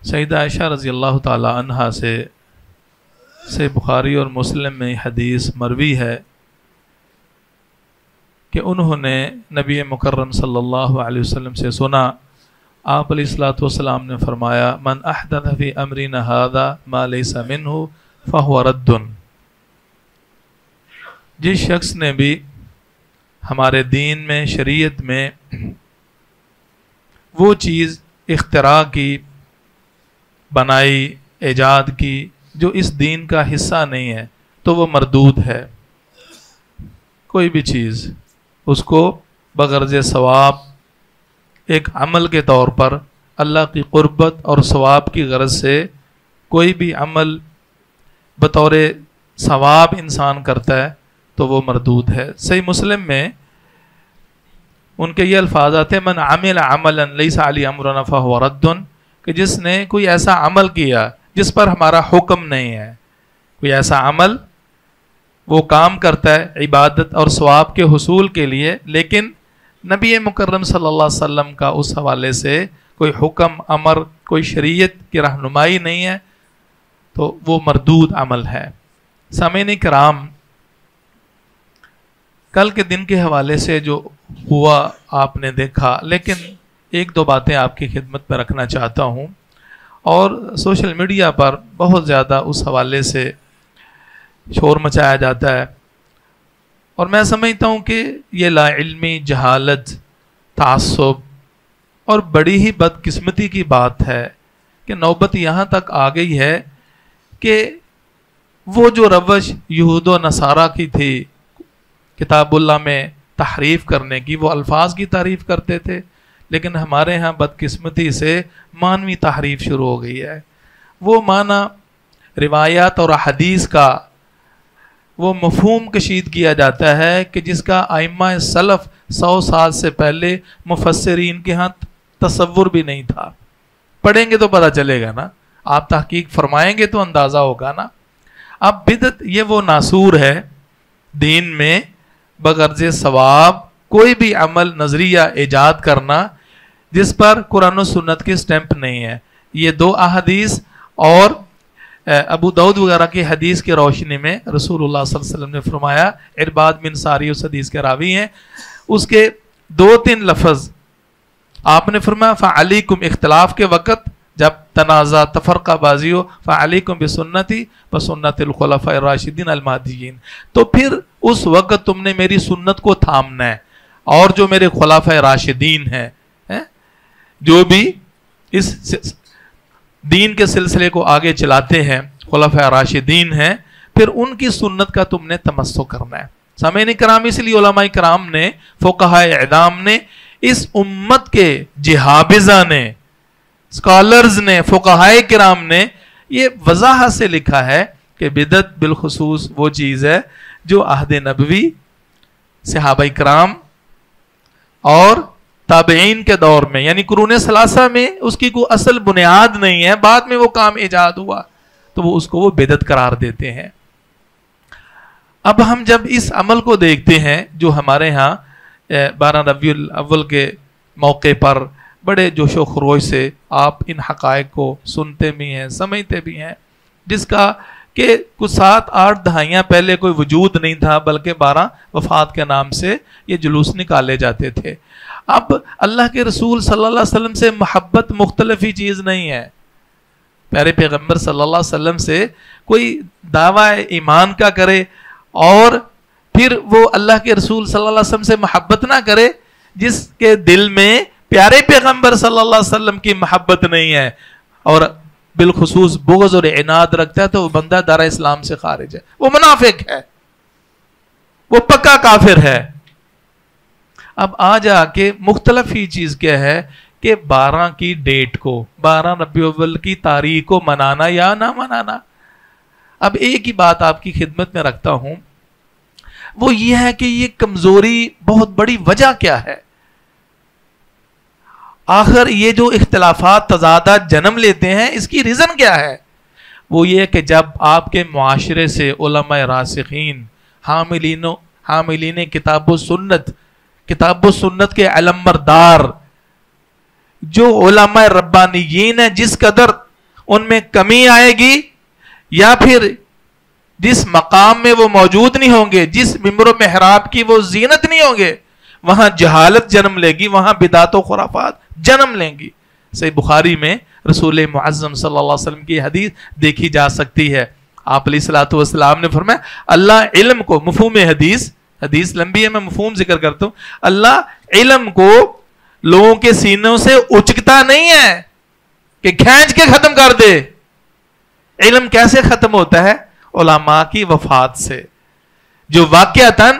سیدہ عائشہ رضی اللہ تعالی عنہا سے بخاری اور مسلم میں حدیث مروی ہے کہ انہوں نے نبی مکرم صلی اللہ علیہ وسلم سے سنا، آپ علیہ الصلوۃ والسلام نے فرمایا من احدث فی امرنا ھذا ما لیس منہ فہو رد، جس شخص نے بھی ہمارے دین میں شریعت میں وہ چیز اختراع کی، بنائی، ایجاد کی جو اس دین کا حصہ نہیں ہے تو وہ مردود ہے۔ کوئی بھی چیز اس کو بغرض ثواب ایک عمل کے طور پر اللہ کی قربت اور ثواب کی غرض سے کوئی بھی عمل بطور ثواب انسان کرتا ہے تو وہ مردود ہے۔ صحیح مسلم میں ان کے یہ الفاظ آتے ہیں من عمل عملا لیس علی امرنا فہو رد، کہ جس نے کوئی ایسا عمل کیا جس پر ہمارا حکم نہیں ہے، کوئی ایسا عمل وہ کام کرتا ہے عبادت اور ثواب کے حصول کے لیے، لیکن نبی مکرم صلی اللہ علیہ وسلم کا اس حوالے سے کوئی حکم امر، کوئی شریعت کی رہنمائی نہیں ہے تو وہ مردود عمل ہے۔ سامعین کرام، کل کے دن کے حوالے سے جو ہوا آپ نے دیکھا، لیکن ایک دو باتیں آپ کی خدمت میں رکھنا چاہتا ہوں، اور سوشل میڈیا پر بہت زیادہ اس حوالے سے شور مچایا جاتا ہے، اور میں سمجھتا ہوں کہ یہ لا علمی، جہالت، تعصب اور بڑی ہی بدقسمتی کی بات ہے کہ نوبت یہاں تک آ گئی ہے کہ وہ جو روش یہود و نصارہ کی تھی کتاب اللہ میں تحریف کرنے کی، وہ الفاظ کی تعریف کرتے تھے، لیکن ہمارے ہاں بدقسمتی سے معنوی تحریف شروع ہو گئی ہے۔ وہ معنی روایات اور حدیث کا وہ مفہوم کشید کیا جاتا ہے کہ جس کا ائمہ سلف 100 سال سے پہلے مفسرین کے ہاں تصور بھی نہیں تھا۔ پڑھیں گے تو پتہ چلے گا نا، آپ تحقیق فرمائیں گے تو اندازہ ہوگا نا۔ اب بدعت یہ وہ ناسور ہے دین میں بغرض ثواب کوئی بھی عمل، نظریہ ایجاد کرنا جس پر قرآن و سنت کی سٹیمپ نہیں ہے۔ یہ دو احادیث اور ابو داؤد وغیرہ کی حدیث کی روشنی میں رسول اللہ صلی اللہ علیہ وسلم نے فرمایا، ارباد بن ساری اس حدیث کے راوی ہیں، اس کے 2-3 لفظ آپ نے فرمایا فعلیکم، اختلاف کے وقت جب تنازع تفرقہ بازی ہو، فعلیکم بسنتی وسنت الخلفاء الراشدین المہدیین، تو پھر اس وقت تم نے میری سنت کو تھامنا ہے، اور جو میرے خلفاء راشدین ہیں جو بھی اس دین کے سلسلے کو آگے چلاتے ہیں، خلفاء راشدین ہیں، پھر ان کی سنت کا تم نے تمسک کرنا ہے۔ سامعین کرام، اس لیے علماء کرام نے، فقہاء اعلام نے، اس امت کے جہابذہ نے، اسکالرز نے، فقہاء کرام نے یہ وضاحت سے لکھا ہے کہ بدعت بالخصوص وہ چیز ہے جو عہد نبوی، صحابہ کرام اور تابعین کے دور میں، یعنی قرون ثلاثہ میں اس کی کوئی اصل بنیاد نہیں ہے، بعد میں وہ کام ایجاد ہوا تو وہ اس کو وہ بدعت قرار دیتے ہیں۔ اب ہم جب اس عمل کو دیکھتے ہیں جو ہمارے ہاں 12 ربیع الاول کے موقع پر بڑے جوش و خروش سے آپ ان حقائق کو سنتے بھی ہیں، سمجھتے بھی ہیں، جس کا کہ کچھ 7-8 دہائیاں پہلے کوئی وجود نہیں تھا، بلکہ 12 وفات کے نام سے یہ جلوس نکالے جاتے تھے۔ اب اللہ کے رسول صلی اللہ علیہ وسلم سے محبت مختلف ہی چیز نہیں ہے۔ پیارے پیغمبر صلی اللہ علیہ وسلم سے کوئی دعویٰ ایمان کا کرے اور پھر وہ اللہ کے رسول صلی اللہ علیہ وسلم سے محبت نہ کرے، جس کے دل میں پیارے پیغمبر صلی اللہ علیہ وسلم کی محبت نہیں ہے اور بالخصوص بغض اور عناد رکھتا ہے، تو وہ بندہ دار اسلام سے خارج ہے، وہ منافق ہے، وہ پکا کافر ہے۔ اب آ جا کے مختلف ہی چیز کیا ہے کہ 12 کی ڈیٹ کو، 12 ربیع الاول کی تاریخ کو منانا یا نہ منانا۔ اب ایک ہی بات آپ کی خدمت میں رکھتا ہوں، وہ یہ ہے کہ یہ کمزوری بہت بڑی وجہ کیا ہے؟ آخر یہ جو اختلافات، تضادات جنم لیتے ہیں، اس کی ریزن کیا ہے؟ وہ یہ کہ جب آپ کے معاشرے سے علماء راسخین، حاملین کتاب و سنت کے علم بردار جو علماء ربانیین ہیں، جس قدر ان میں کمی آئے گی، یا پھر جس مقام میں وہ موجود نہیں ہوں گے، جس ممبر و محراب کی وہ زینت نہیں ہوں گے، وہاں جہالت جنم لے گی، وہاں بدعت و خرافات جنم لیں گی۔ صحیح بخاری میں رسول معظم صلی اللہ علیہ وسلم کی حدیث دیکھی جا سکتی ہے۔ آپ علیہ الصلوۃ والسلام نے فرمایا اللہ علم کو، مفہوم حدیث لمبی ہے، میں مفہوم ذکر کرتا ہوں، اللہ علم کو لوگوں کے سینوں سے اچکتا نہیں ہے کہ کھینچ کے ختم کر دے۔ علم کیسے ختم ہوتا ہے؟ علماء کی وفات سے، جو واقعتاً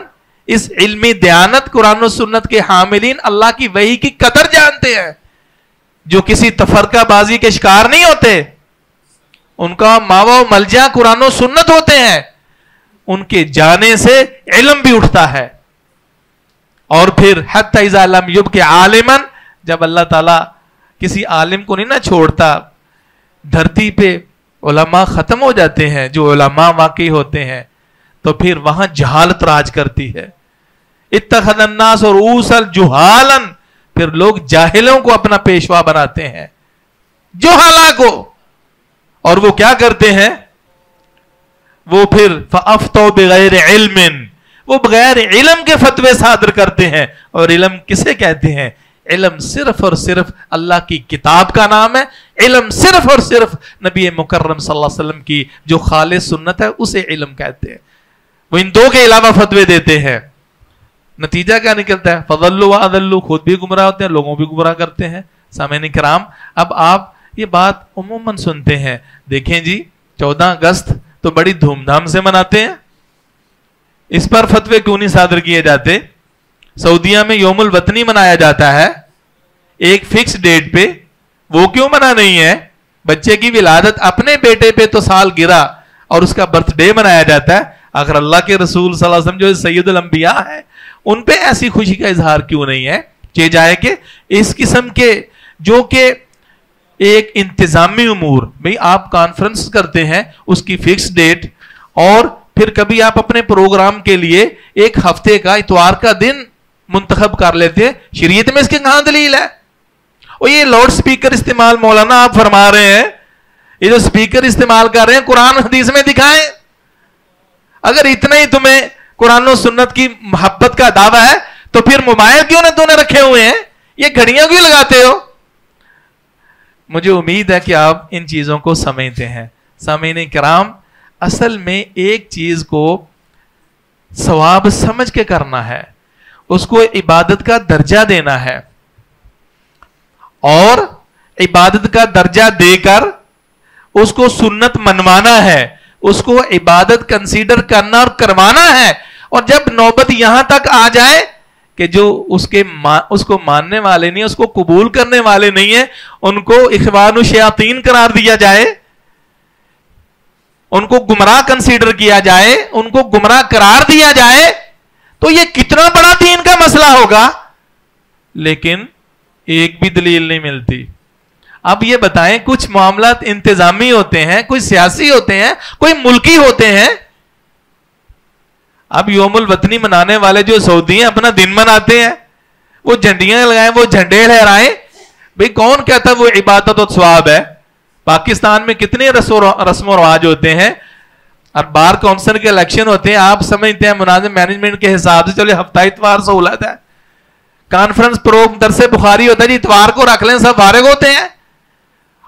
اس علمی دیانت قرآن و سنت کے حاملین اللہ کی وحی کی قدر جانتے ہیں، جو کسی تفرقہ بازی کے شکار نہیں ہوتے، ان کا ماوا و ملجا قرآن و سنت ہوتے ہیں، ان کے جانے سے علم بھی اٹھتا ہے۔ اور پھر حتی اذا لم یبق عالما، جب اللہ تعالیٰ کسی عالم کو نہیں نہ چھوڑتا، دھرتی پہ علماء ختم ہو جاتے ہیں، جو علماء واقعی ہوتے ہیں، تو پھر وہاں جہالت راج کرتی ہے۔ اتخذ الناس رؤوسا جہالا، پھر لوگ جاہلوں کو اپنا پیشوا بناتے ہیں، جہالا کو، اور وہ کیا کرتے ہیں؟ وہ پھر فافتوا بغیر علم، وہ بغیر علم کے فتوے صادر کرتے ہیں۔ اور علم کسے کہتے ہیں؟ علم صرف اور صرف اللہ کی کتاب کا نام ہے، علم صرف اور صرف نبی مکرم صلی اللہ علیہ وسلم کی جو خالص سنت ہے اسے علم کہتے ہیں۔ وہ ان دو کے علاوہ فتوے دیتے ہیں، نتیجہ کیا نکلتا ہے؟ فضلوا واضلوا، خود بھی گمراہ ہوتے ہیں، لوگوں بھی گمراہ کرتے ہیں۔ سامعین کرام، اب آپ یہ بات عموماً سنتے ہیں، دیکھیں جی 14 اگست تو بڑی دھوم دھام سے مناتے ہیں، اس پر فتوے کیوں نہیں صادر کیے جاتے؟ سعودیہ میں یوم الوطنی منایا جاتا ہے ایک فکس ڈیٹ پہ، وہ کیوں منع نہیں ہے؟ بچے کی ولادت اپنے بیٹے پہ تو سال گرا اور اس کا برتھ ڈے منایا جاتا ہے، اگر اللہ کے رسول صلی اللہ علیہ وسلم جو سید الانبیاء ہیں ان پہ ایسی خوشی کا اظہار کیوں نہیں ہے؟ چاہے جائے کہ اس قسم کے جو کہ ایک انتظامی امور، بھئی آپ کانفرنس کرتے ہیں اس کی فکس ڈیٹ، اور پھر کبھی آپ اپنے پروگرام کے لیے ایک ہفتے کا اتوار کا دن منتخب کر لیتے ہیں، شریعت میں اس کے کہاں دلیل ہے؟ اور یہ لاؤڈ سپیکر استعمال مولانا آپ فرما رہے ہیں، یہ جو سپیکر استعمال کر رہے ہیں قرآن حدیث میں دکھائیں۔ اگر اتنا ہی تمہیں قرآن و سنت کی محبت کا دعویٰ ہے تو پھر موبائل کیوں نے رکھے ہوئے ہیں؟ یہ گھڑیاں کیوں لگاتے ہو؟ مجھے امید ہے کہ آپ ان چیزوں کو سمجھتے ہیں۔ سامعین کرام، اصل میں ایک چیز کو ثواب سمجھ کے کرنا ہے، اس کو عبادت کا درجہ دینا ہے، اور عبادت کا درجہ دے کر اس کو سنت منوانا ہے، اس کو عبادت کنسیڈر کرنا اور کروانا ہے۔ اور جب نوبت یہاں تک آ جائے کہ جو اس کو ماننے والے نہیں، اس کو قبول کرنے والے نہیں ہیں، ان کو اخوان الشیاطین قرار دیا جائے، ان کو گمراہ کنسیڈر کیا جائے، ان کو گمراہ قرار دیا جائے، تو یہ کتنا بڑا دین کا مسئلہ ہوگا۔ لیکن ایک بھی دلیل نہیں ملتی۔ اب یہ بتائیں، کچھ معاملات انتظامی ہوتے ہیں، کوئی سیاسی ہوتے ہیں، کوئی ملکی ہوتے ہیں۔ اب یوم الوطنی منانے والے جو سعودی ہیں اپنا دن مناتے ہیں، وہ جھنڈیاں لگائیں، وہ جھنڈے لہرائیں، بھئی کون کہتا وہ عبادت و ثواب ہے؟ پاکستان میں کتنے رسم و رواج ہوتے ہیں، اور بار کونسل کے الیکشن ہوتے ہیں، آپ سمجھتے ہیں مناظم مینجمنٹ کے حساب سے چلے ہفتہ اتوار سہولت ہے، کانفرنس درس بخاری ہوتا ہے جی اتوار کو رکھ لیں، سب فارغ ہوتے ہیں،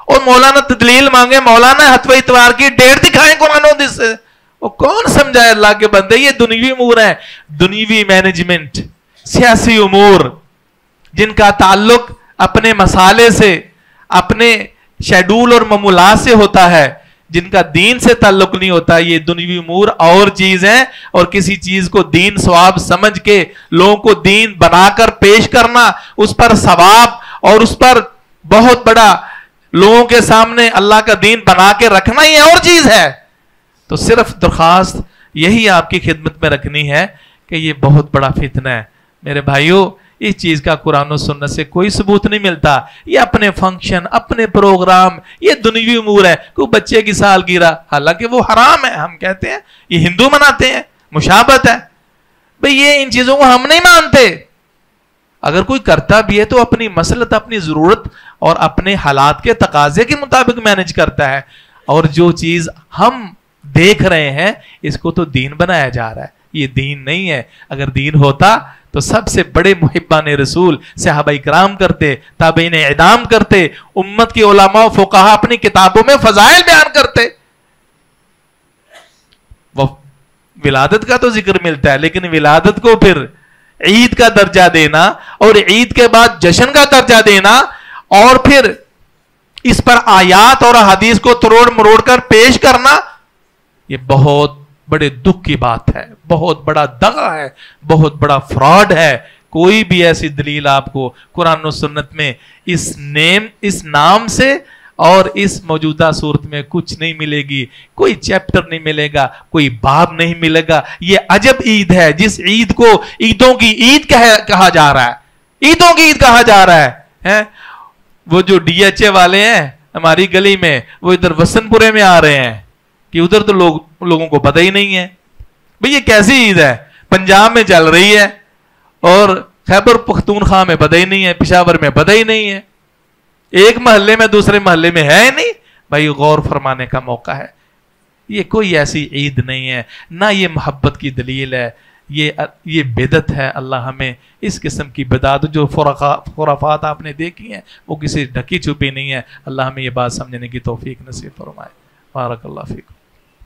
اور مولانا تدلیل مانگے، مولانا ہفتہ اتوار کی ڈیٹ دکھائیں قرآن و حدیث سے۔ وہ کون سمجھائے اللہ کے بندے؟ یہ دنیوی امور ہیں، دنیوی مینجمنٹ، سیاسی امور جن کا تعلق اپنے مسالے سے، اپنے شیڈول اور معمولات سے ہوتا ہے، جن کا دین سے تعلق نہیں ہوتا، یہ دنیوی امور اور چیز ہیں۔ اور کسی چیز کو دین ثواب سمجھ کے لوگوں کو دین بنا کر پیش کرنا، اس پر ثواب اور اس پر بہت بڑا لوگوں کے سامنے اللہ کا دین بنا کے رکھنا، یہ اور چیز ہے۔ تو صرف درخواست یہی آپ کی خدمت میں رکھنی ہے کہ یہ بہت بڑا فتنہ ہے میرے بھائیوں، اس چیز کا قرآن و سنت سے کوئی ثبوت نہیں ملتا۔ یہ اپنے فنکشن، اپنے پروگرام، یہ دنیوی امور ہے، کوئی بچے کی سالگرہ، حالانکہ وہ حرام ہے، ہم کہتے ہیں یہ ہندو مناتے ہیں، مشابہت ہے، بھئی یہ ان چیزوں کو ہم نہیں مانتے، اگر کوئی کرتا بھی ہے تو اپنی مسلط، اپنی ضرورت اور اپنے حالات کے تقاضے کے مطابق مینج کرتا ہے. اور جو چیز ہم دیکھ رہے ہیں اس کو تو دین بنایا جا رہا ہے، یہ دین نہیں ہے. اگر دین ہوتا تو سب سے بڑے محبان رسول صحابہ کرام کرتے، تابعین اعدام کرتے، امت کے علماء و فقہاء اپنی کتابوں میں فضائل بیان کرتے. وہ ولادت کا تو ذکر ملتا ہے، لیکن ولادت کو پھر عید کا درجہ دینا اور عید کے بعد جشن کا درجہ دینا اور پھر اس پر آیات اور حدیث کو تروڑ مروڑ کر پیش کرنا، یہ بہت بڑے دکھ کی بات ہے، بہت بڑا دغا ہے، بہت بڑا فراڈ ہے. کوئی بھی ایسی دلیل آپ کو قرآن و سنت میں اس نام سے اور اس موجودہ صورت میں کچھ نہیں ملے گی. کوئی چیپٹر نہیں ملے گا، کوئی باب نہیں ملے گا. یہ عجب عید ہے جس عید کو عیدوں کی عید کہا جا رہا ہے، عیدوں کی عید کہا جا رہا ہے. وہ جو ڈی ایچ اے والے ہیں ہماری گلی میں، وہ ادھر وسن پورے میں آ رہے ہیں کہ ادھر تو لوگوں کو پتہ ہی نہیں ہے. بھئی یہ کیسی عید ہے؟ پنجاب میں چل رہی ہے اور خیبر پختونخوا میں پتہ ہی نہیں ہے، پشاور میں پتہ ہی نہیں ہے، ایک محلے میں دوسرے محلے میں ہے نہیں. بھائی غور فرمانے کا موقع ہے. یہ کوئی ایسی عید نہیں ہے، نہ یہ محبت کی دلیل ہے، یہ بدعت ہے. اللہ ہمیں اس قسم کی بدعت جو خرافات آپ نے دیکھی ہیں وہ کسی ڈھکی چھپی نہیں ہے. اللہ ہمیں یہ بات سمجھنے کی توفیق نصیب فرمائے. بارک اللہ فیکم.